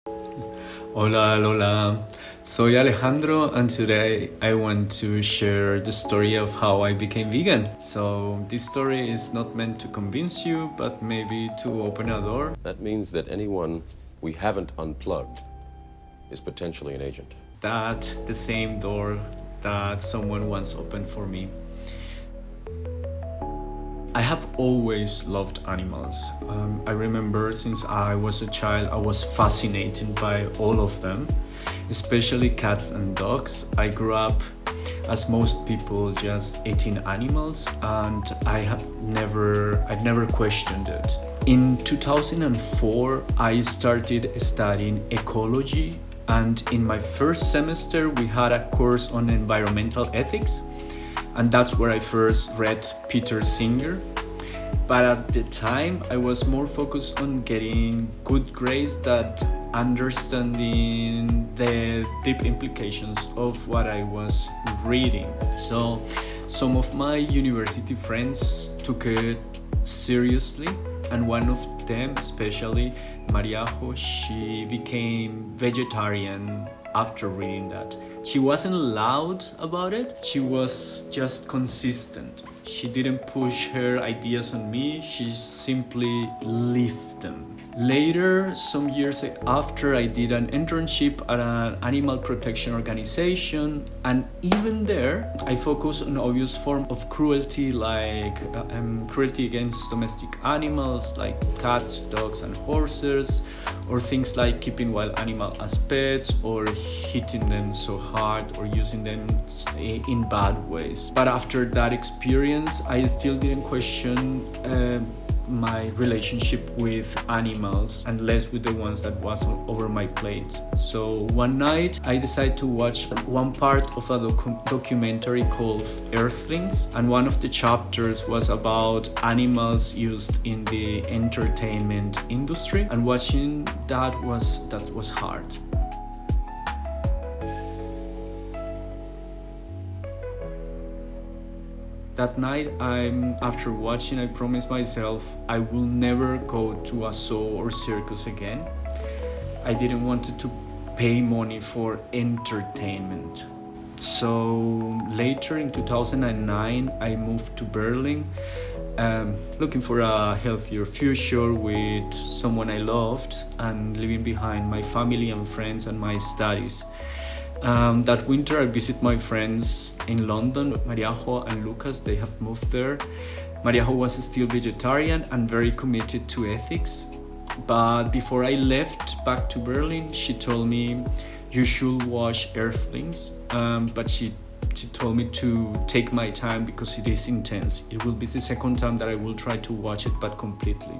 Hola, hola. Soy Alejandro, and today I want to share the story of how I became vegan. So, this story is not meant to convince you, but maybe to open a door. That means that anyone we haven't unplugged is potentially an agent. That the same door that someone once opened for me. I have always loved animals. I remember since I was a child, I was fascinated by all of them, especially cats and dogs. I grew up, as most people, just eating animals, and I've never questioned it. In 2004, I started studying ecology, and in my first semester, we had a course on environmental ethics. And that's where I first read Peter Singer. But at the time, I was more focused on getting good grades than understanding the deep implications of what I was reading. So some of my university friends took it seriously, and one of them, especially Mariajo, she became vegetarian after reading that. She wasn't loud about it, she was just consistent. She didn't push her ideas on me, she simply lived them. Later, some years after, I did an internship at an animal protection organization, and even there, I focused on obvious form of cruelty, like cruelty against domestic animals like cats, dogs, and horses, or things like keeping wild animals as pets, or hitting them so hard, or using them in bad ways. But after that experience, I still didn't question my relationship with animals, and less with the ones that was over my plate. So one night I decided to watch one part of a documentary called Earthlings, and one of the chapters was about animals used in the entertainment industry, and watching that was hard. That night, after watching, I promised myself I will never go to a zoo or circus again. I didn't want to pay money for entertainment. So later in 2009, I moved to Berlin, looking for a healthier future with someone I loved, and leaving behind my family and friends and my studies. That winter I visited my friends in London, Mariajo and Lucas. They have moved there. Mariajo was still vegetarian and very committed to ethics. But before I left back to Berlin, she told me, you should watch Earthlings. But she told me to take my time because it is intense. It will be the second time that I will try to watch it, but completely.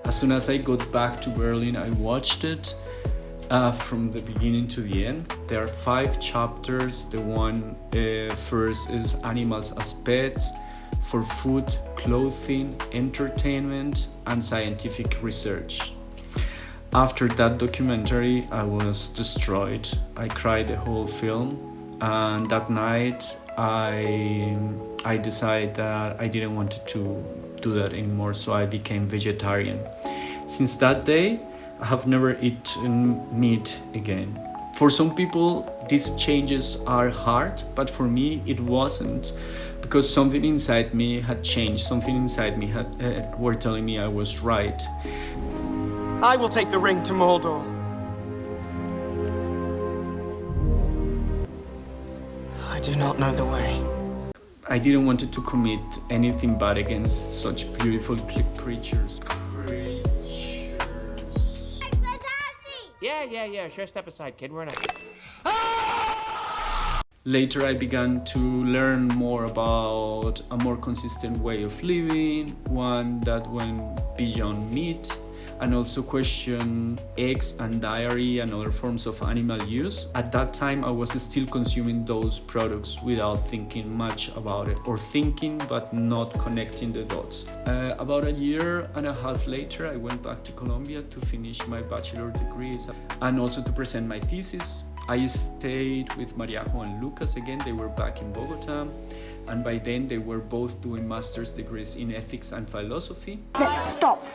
As soon as I got back to Berlin, I watched it. From the beginning to the end. There are 5 chapters. The one first is animals as pets, for food, clothing, entertainment, and scientific research. After that documentary, I was destroyed. I cried the whole film, and that night I decided that I didn't want to do that anymore, so I became vegetarian. Since that day, I have never eaten meat again. For some people, these changes are hard, but for me, it wasn't, because something inside me had changed. Something inside me were telling me I was right. I will take the ring to Mordor. I do not know the way. I didn't want to commit anything bad against such beautiful creatures. Yeah, sure, step aside, kid, we're in Later, I began to learn more about a more consistent way of living, one that went beyond meat, and also question eggs and dairy and other forms of animal use. At that time, I was still consuming those products without thinking much about it, or thinking but not connecting the dots. About a year and a half later, I went back to Colombia to finish my bachelor degrees and also to present my thesis. I stayed with Mariajo and Lucas again. They were back in Bogota, and by then they were both doing master's degrees in ethics and philosophy. Stop.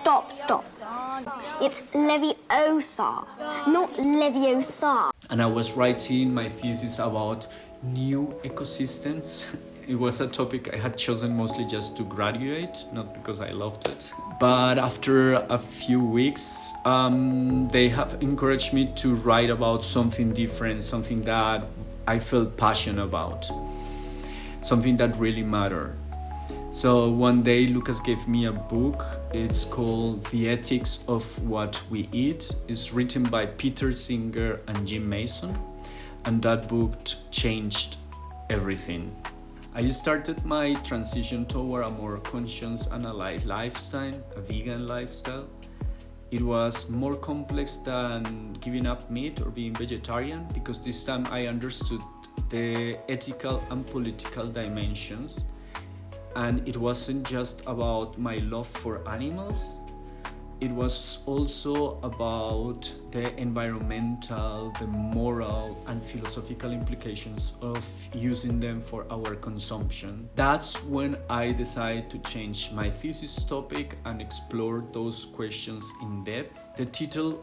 It's Levi Leviosa, not Leviosa. And I was writing my thesis about new ecosystems. It was a topic I had chosen mostly just to graduate, not because I loved it. But after a few weeks, they have encouraged me to write about something different, something that I felt passionate about, something that really mattered. So one day Lucas gave me a book. It's called The Ethics of What We Eat. It's written by Peter Singer and Jim Mason. And that book changed everything. I started my transition toward a more conscious and alive lifestyle, a vegan lifestyle. It was more complex than giving up meat or being vegetarian, because this time I understood the ethical and political dimensions. And it wasn't just about my love for animals. It was also about the environmental, the moral, and philosophical implications of using them for our consumption. That's when I decided to change my thesis topic and explore those questions in depth. The title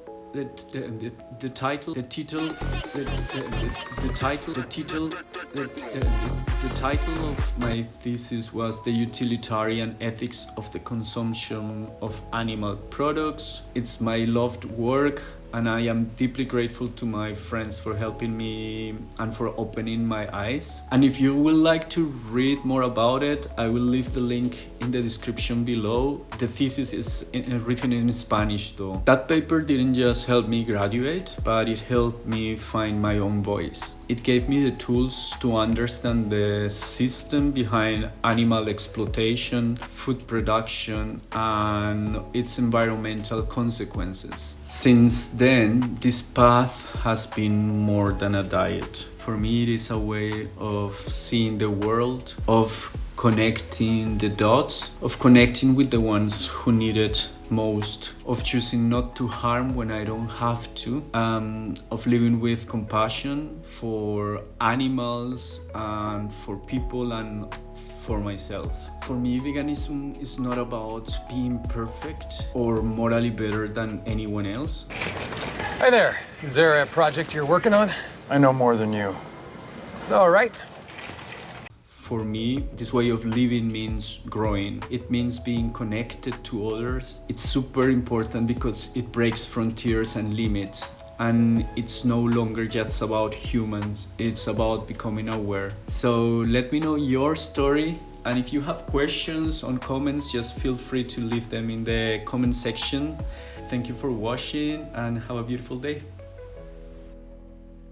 of my thesis was The Utilitarian Ethics of the Consumption of Animal Products. It's my loved work, and I am deeply grateful to my friends for helping me and for opening my eyes. And if you would like to read more about it, I will leave the link in the description below. The thesis is written in Spanish though. That paper didn't just help me graduate, but it helped me find my own voice. It gave me the tools to understand the system behind animal exploitation, food production, and its environmental consequences. Since then, this path has been more than a diet. For me, it is a way of seeing the world, of connecting the dots, of connecting with the ones who need it most, of choosing not to harm when I don't have to, of living with compassion for animals and for people and for myself. For me, veganism is not about being perfect or morally better than anyone else. Hi there. Is there a project you're working on? I know more than you. All right. For me, this way of living means growing. It means being connected to others. It's super important because it breaks frontiers and limits. And it's no longer just about humans. It's about becoming aware. So let me know your story. And if you have questions or comments, just feel free to leave them in the comment section. Thank you for watching and have a beautiful day.